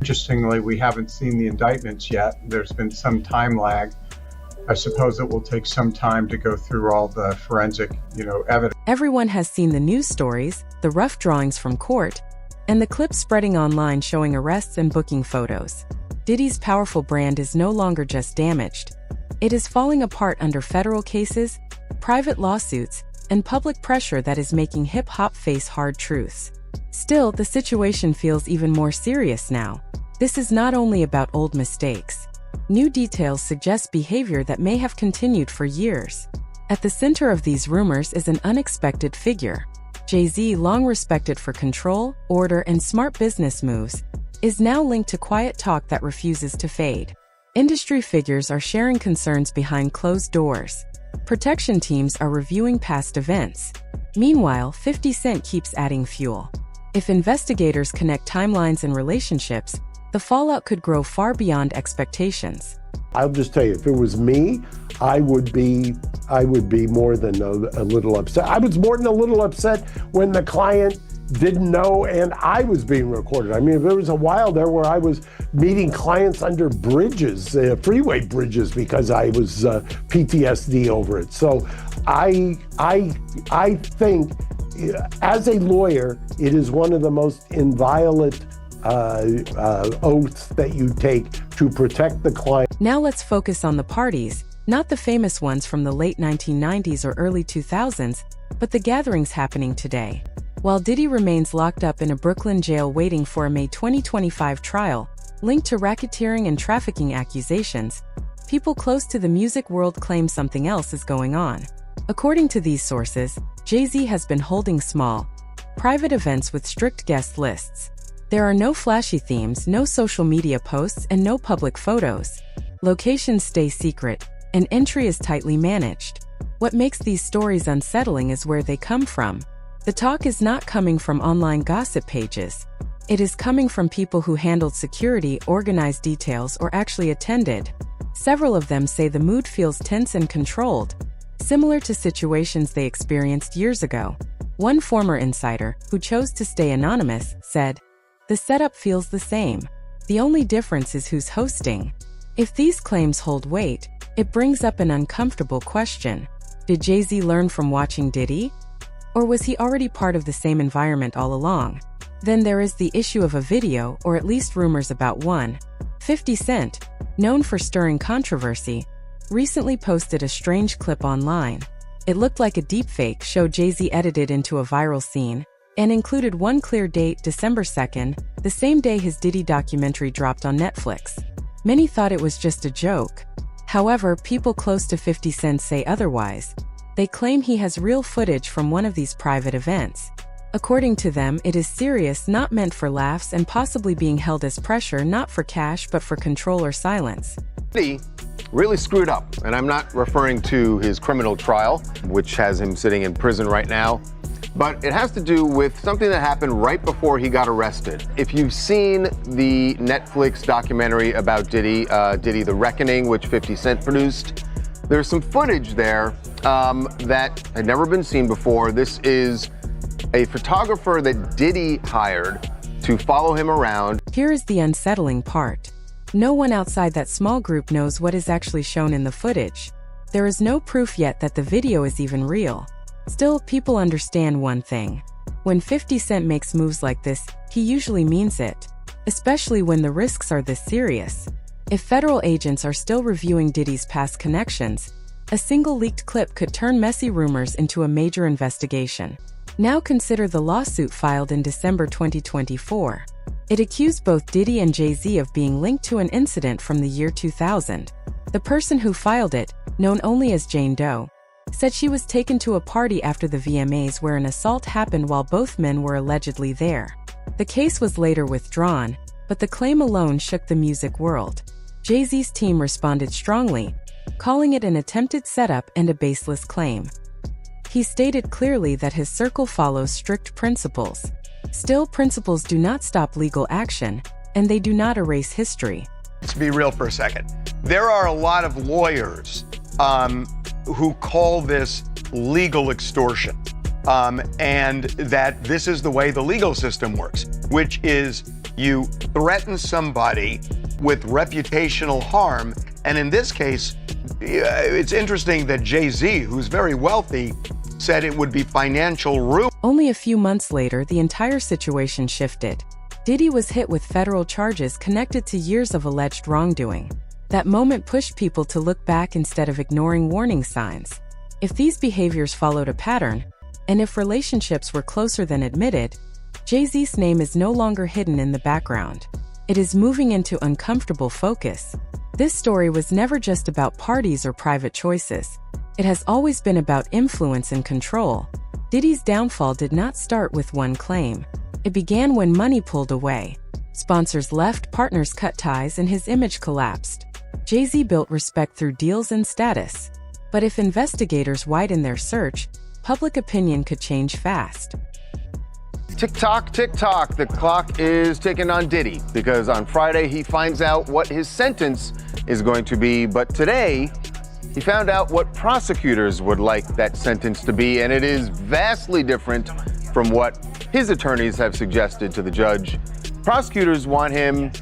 Interestingly, we haven't seen the indictments yet. There's been some time lag. I suppose it will take some time to go through all the forensic, evidence. Everyone has seen the news stories, the rough drawings from court, and the clips spreading online showing arrests and booking photos. Diddy's powerful brand is no longer just damaged. It is falling apart under federal cases, private lawsuits, and public pressure that is making hip-hop face hard truths. Still, the situation feels even more serious now. This is not only about old mistakes. New details suggest behavior that may have continued for years. At the center of these rumors is an unexpected figure. Jay-Z, long respected for control, order, and smart business moves, is now linked to quiet talk that refuses to fade. Industry figures are sharing concerns behind closed doors. Protection teams are reviewing past events. Meanwhile, 50 Cent keeps adding fuel. If investigators connect timelines and relationships, the fallout could grow far beyond expectations. I'll just tell you, if it was me, I would be more than a little upset. I was more than a little upset when the client didn't know and I was being recorded. I mean, there was a while there where I was meeting clients under bridges, freeway bridges, because I was PTSD over it. So I think, as a lawyer, it is one of the most inviolate oaths that you take to protect the client. Now let's focus on the parties, not the famous ones from the late 1990s or early 2000s, but the gatherings happening today. While Diddy remains locked up in a Brooklyn jail waiting for a May 2025 trial, linked to racketeering and trafficking accusations, people close to the music world claim something else is going on. According to these sources, Jay-Z has been holding small, private events with strict guest lists. There are no flashy themes, no social media posts, and no public photos. Locations stay secret, and entry is tightly managed. What makes these stories unsettling is where they come from. The talk is not coming from online gossip pages. It is coming from people who handled security, organized details, or actually attended. Several of them say the mood feels tense and controlled, similar to situations they experienced years ago. One former insider, who chose to stay anonymous, said, "The setup feels the same. The only difference is who's hosting." If these claims hold weight, it brings up an uncomfortable question. Did Jay-Z learn from watching Diddy? Or was he already part of the same environment all along? Then there is the issue of a video, or at least rumors about one. 50 Cent, known for stirring controversy, recently posted a strange clip online. It looked like a deepfake show Jay-Z edited into a viral scene, and included one clear date, December 2nd, the same day his Diddy documentary dropped on Netflix. Many thought it was just a joke. However, people close to 50 Cent say otherwise. They claim he has real footage from one of these private events. According to them, it is serious, not meant for laughs, and possibly being held as pressure, not for cash, but for control or silence. Diddy really screwed up, and I'm not referring to his criminal trial, which has him sitting in prison right now, but it has to do with something that happened right before he got arrested. If you've seen the Netflix documentary about Diddy, Diddy The Reckoning, which 50 Cent produced, there's some footage there that had never been seen before. This is a photographer that Diddy hired to follow him around. Here is the unsettling part. No one outside that small group knows what is actually shown in the footage. There is no proof yet that the video is even real. Still, people understand one thing. When 50 Cent makes moves like this, he usually means it, especially when the risks are this serious. If federal agents are still reviewing Diddy's past connections, a single leaked clip could turn messy rumors into a major investigation. Now consider the lawsuit filed in December 2024. It accused both Diddy and Jay-Z of being linked to an incident from the year 2000. The person who filed it, known only as Jane Doe, said she was taken to a party after the VMAs where an assault happened while both men were allegedly there. The case was later withdrawn, but the claim alone shook the music world. Jay-Z's team responded strongly, calling it an attempted setup and a baseless claim. He stated clearly that his circle follows strict principles. Still, principles do not stop legal action, and they do not erase history. Let's be real for a second. There are a lot of lawyers who call this legal extortion, and that this is the way the legal system works, which is you threaten somebody with reputational harm. And in this case, it's interesting that Jay-Z, who's very wealthy, said it would be financial ruin. Only a few months later, the entire situation shifted. Diddy was hit with federal charges connected to years of alleged wrongdoing. That moment pushed people to look back instead of ignoring warning signs. If these behaviors followed a pattern, and if relationships were closer than admitted, Jay-Z's name is no longer hidden in the background. It is moving into uncomfortable focus. This story was never just about parties or private choices. It has always been about influence and control. Diddy's downfall did not start with one claim. It began when money pulled away. Sponsors left, partners cut ties, and his image collapsed. Jay-Z built respect through deals and status. But if investigators widen their search, public opinion could change fast. Tick-tock, tick-tock, the clock is ticking on Diddy because on Friday he finds out what his sentence is going to be, but today he found out what prosecutors would like that sentence to be, and it is vastly different from what his attorneys have suggested to the judge. Prosecutors want him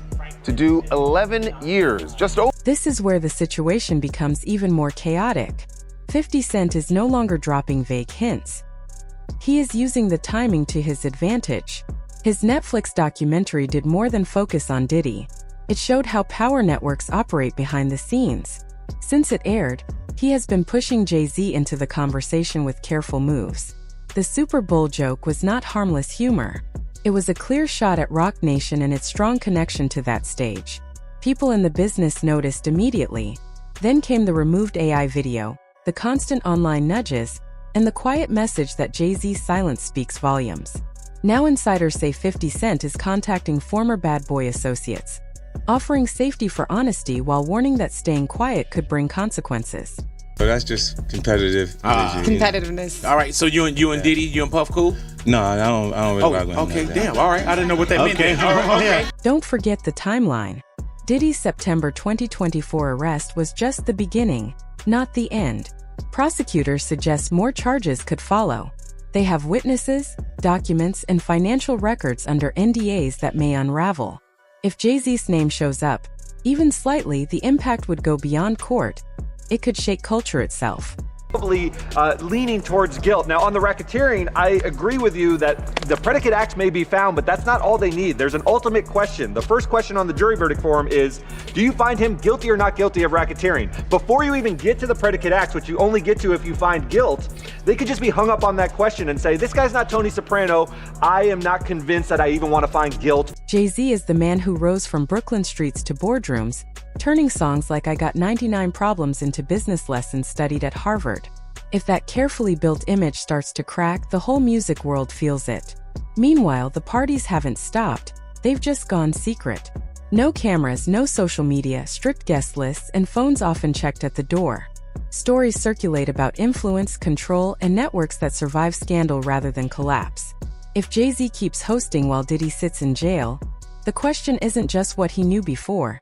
to do 11 years, just over. This is where the situation becomes even more chaotic. 50 Cent is no longer dropping vague hints. He is using the timing to his advantage. His Netflix documentary did more than focus on Diddy. It showed how power networks operate behind the scenes. Since it aired, he has been pushing Jay-Z into the conversation with careful moves. The Super Bowl joke was not harmless humor. It was a clear shot at Roc Nation and its strong connection to that stage. People in the business noticed immediately. Then came the removed AI video, the constant online nudges, and the quiet message that Jay-Z's silence speaks volumes. Now insiders say 50 Cent is contacting former Bad Boy associates, offering safety for honesty while warning that staying quiet could bring consequences. So that's just competitive energy. Competitiveness. All right, so you and Diddy, you and Puff cool? No, I don't really rock with him. Okay, damn. All right, I didn't know what that meant. Okay. Don't forget the timeline. Diddy's September 2024 arrest was just the beginning, not the end. Prosecutors suggest more charges could follow. They have witnesses, documents, and financial records under NDAs that may unravel. If Jay-Z's name shows up, even slightly, the impact would go beyond court. It could shake culture itself. Probably leaning towards guilt. Now, on the racketeering, I agree with you that the predicate acts may be found, but that's not all they need. There's an ultimate question. The first question on the jury verdict form is, do you find him guilty or not guilty of racketeering? Before you even get to the predicate acts, which you only get to if you find guilt, they could just be hung up on that question and say, this guy's not Tony Soprano. I am not convinced that I even want to find guilt. Jay-Z is the man who rose from Brooklyn streets to boardrooms, turning songs like I Got 99 Problems into business lessons studied at Harvard. If that carefully built image starts to crack, the whole music world feels it. Meanwhile, the parties haven't stopped. They've just gone secret. No cameras, no social media, strict guest lists, and phones often checked at the door. Stories circulate about influence, control, and networks that survive scandal rather than collapse. If Jay-Z keeps hosting while Diddy sits in jail, the question isn't just what he knew before.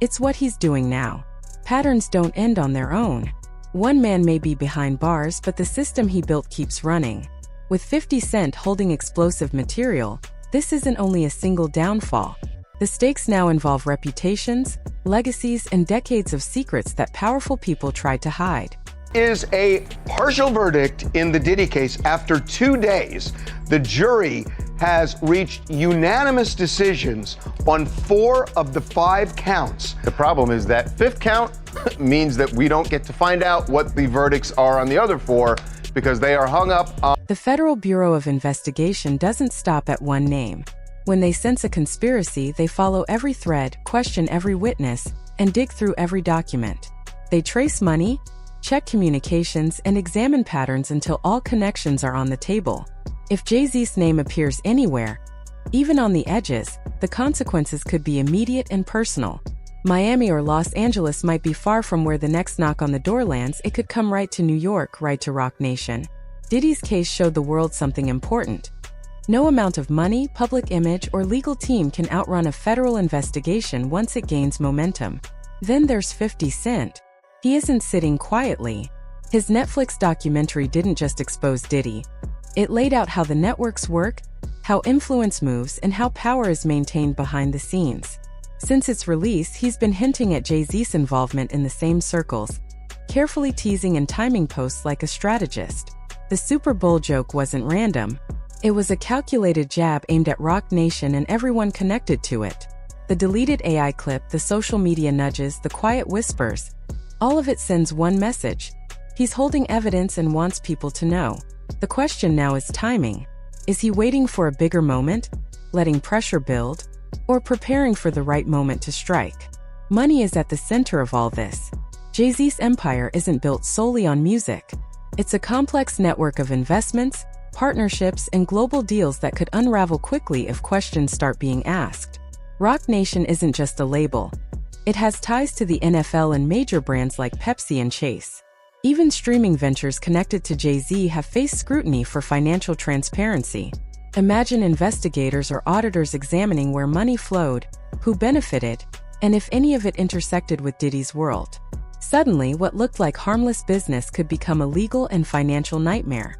It's what he's doing now. Patterns don't end on their own. One man may be behind bars, but the system he built keeps running. With 50 Cent holding explosive material, this isn't only a single downfall. The stakes now involve reputations, legacies, and decades of secrets that powerful people tried to hide. Is a partial verdict in the Diddy case. After 2 days, the jury has reached unanimous decisions on 4 of the 5 counts. The problem is that 5th count means that we don't get to find out what the verdicts are on the other 4 because they are hung up on. The Federal Bureau of Investigation doesn't stop at one name. When they sense a conspiracy, they follow every thread, question every witness, and dig through every document. They trace money, check communications, and examine patterns until all connections are on the table. If Jay-Z's name appears anywhere, even on the edges, the consequences could be immediate and personal. Miami or Los Angeles might be far from where the next knock on the door lands. It could come right to New York, right to Roc Nation. Diddy's case showed the world something important. No amount of money, public image, or legal team can outrun a federal investigation once it gains momentum. Then there's 50 Cent. He isn't sitting quietly. His Netflix documentary didn't just expose Diddy. It laid out how the networks work, how influence moves, and how power is maintained behind the scenes. Since its release, he's been hinting at Jay-Z's involvement in the same circles, carefully teasing and timing posts like a strategist. The Super Bowl joke wasn't random. It was a calculated jab aimed at Roc Nation and everyone connected to it. The deleted AI clip, the social media nudges, the quiet whispers, all of it sends one message. He's holding evidence and wants people to know. The question now is timing. Is he waiting for a bigger moment, letting pressure build, or preparing for the right moment to strike? Money is at the center of all this. Jay-Z's empire isn't built solely on music. It's a complex network of investments, partnerships, and global deals that could unravel quickly if questions start being asked. Roc Nation isn't just a label. It has ties to the NFL and major brands like Pepsi and Chase. Even streaming ventures connected to Jay-Z have faced scrutiny for financial transparency. Imagine investigators or auditors examining where money flowed, who benefited, and if any of it intersected with Diddy's world. Suddenly, what looked like harmless business could become a legal and financial nightmare.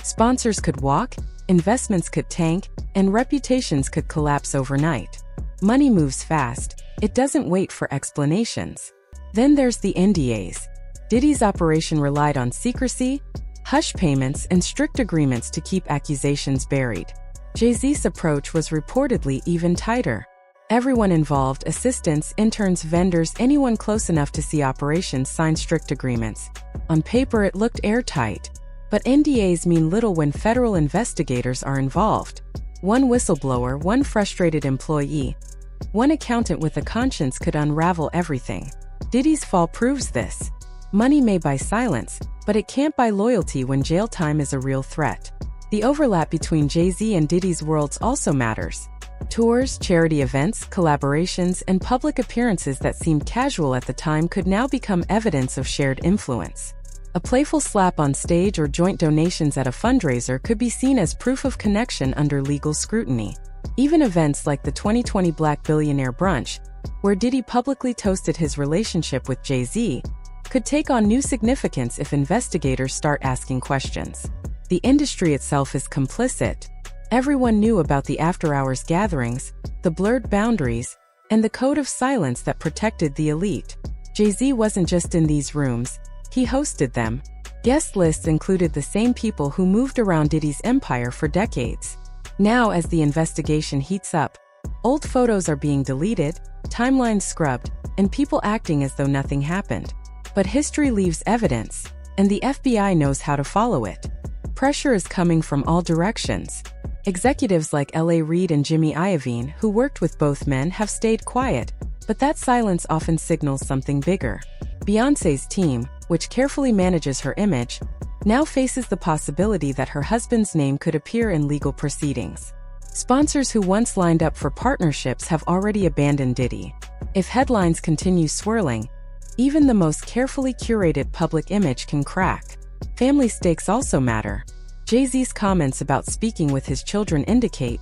Sponsors could walk, investments could tank, and reputations could collapse overnight. Money moves fast. It doesn't wait for explanations. Then there's the NDAs. Diddy's operation relied on secrecy, hush payments, and strict agreements to keep accusations buried. Jay-Z's approach was reportedly even tighter. Everyone involved, assistants, interns, vendors, anyone close enough to see operations, signed strict agreements. On paper, it looked airtight. But NDAs mean little when federal investigators are involved. One whistleblower, one frustrated employee, one accountant with a conscience could unravel everything. Diddy's fall proves this. Money may buy silence, but it can't buy loyalty when jail time is a real threat. The overlap between Jay-Z and Diddy's worlds also matters. Tours, charity events, collaborations, and public appearances that seemed casual at the time could now become evidence of shared influence. A playful slap on stage or joint donations at a fundraiser could be seen as proof of connection under legal scrutiny. Even events like the 2020 Black Billionaire Brunch, where Diddy publicly toasted his relationship with Jay-Z, could take on new significance if investigators start asking questions. The industry itself is complicit. Everyone knew about the after-hours gatherings, the blurred boundaries, and the code of silence that protected the elite. Jay-Z wasn't just in these rooms, he hosted them. Guest lists included the same people who moved around Diddy's empire for decades. Now, as the investigation heats up, old photos are being deleted, timelines scrubbed, and people acting as though nothing happened. But history leaves evidence, and the FBI knows how to follow it. Pressure is coming from all directions. Executives like L.A. Reid and Jimmy Iovine, who worked with both men, have stayed quiet, but that silence often signals something bigger. Beyoncé's team, which carefully manages her image, now faces the possibility that her husband's name could appear in legal proceedings. Sponsors who once lined up for partnerships have already abandoned Diddy. If headlines continue swirling, even the most carefully curated public image can crack. Family stakes also matter. Jay-Z's comments about speaking with his children indicate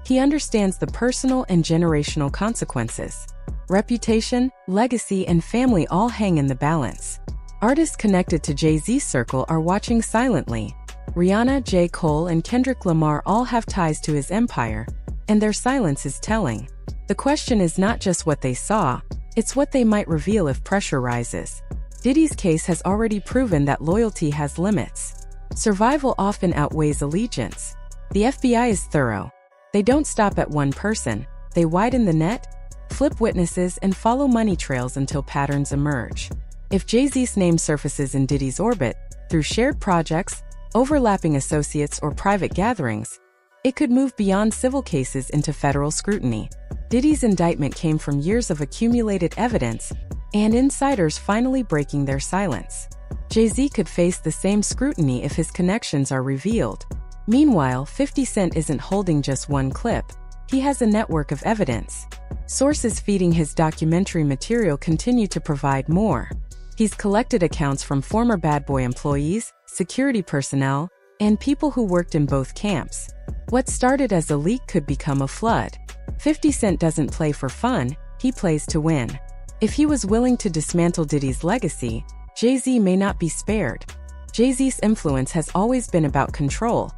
he understands the personal and generational consequences. Reputation, legacy, and family all hang in the balance. Artists connected to Jay-Z's circle are watching silently. Rihanna, J. Cole, and Kendrick Lamar all have ties to his empire, and their silence is telling. The question is not just what they saw, it's what they might reveal if pressure rises. Diddy's case has already proven that loyalty has limits. Survival often outweighs allegiance. The FBI is thorough. They don't stop at one person. They widen the net, flip witnesses, and follow money trails until patterns emerge. If Jay-Z's name surfaces in Diddy's orbit, through shared projects, overlapping associates, or private gatherings, it could move beyond civil cases into federal scrutiny. Diddy's indictment came from years of accumulated evidence, and insiders finally breaking their silence. Jay-Z could face the same scrutiny if his connections are revealed. Meanwhile, 50 Cent isn't holding just one clip. He has a network of evidence. Sources feeding his documentary material continue to provide more. He's collected accounts from former Bad Boy employees, security personnel, and people who worked in both camps. What started as a leak could become a flood. 50 Cent doesn't play for fun, he plays to win. If he was willing to dismantle Diddy's legacy, Jay-Z may not be spared. Jay-Z's influence has always been about control,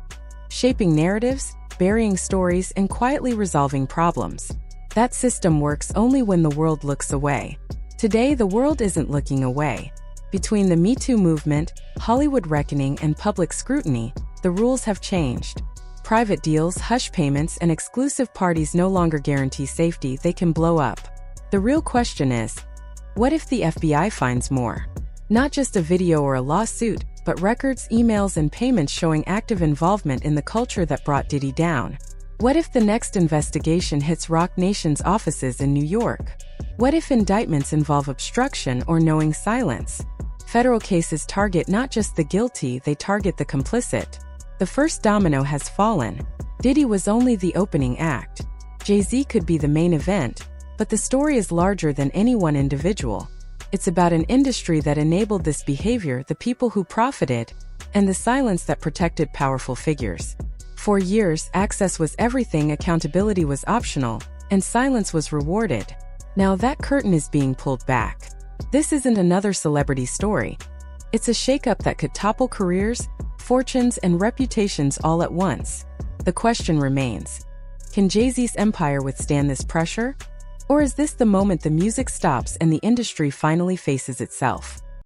shaping narratives, burying stories, and quietly resolving problems. That system works only when the world looks away. Today, the world isn't looking away. Between the Me Too movement, Hollywood reckoning, and public scrutiny, the rules have changed. Private deals, hush payments, and exclusive parties no longer guarantee safety. They can blow up. The real question is, what if the FBI finds more? Not just a video or a lawsuit, but records, emails, and payments showing active involvement in the culture that brought Diddy down. What if the next investigation hits Roc Nation's offices in New York? What if indictments involve obstruction or knowing silence? Federal cases target not just the guilty, they target the complicit. The first domino has fallen. Diddy was only the opening act. Jay-Z could be the main event, but the story is larger than any one individual. It's about an industry that enabled this behavior, the people who profited, and the silence that protected powerful figures. For years, access was everything, accountability was optional, and silence was rewarded. Now that curtain is being pulled back. This isn't another celebrity story. It's a shakeup that could topple careers, fortunes, and reputations all at once. The question remains, can Jay-Z's empire withstand this pressure? Or is this the moment the music stops and the industry finally faces itself?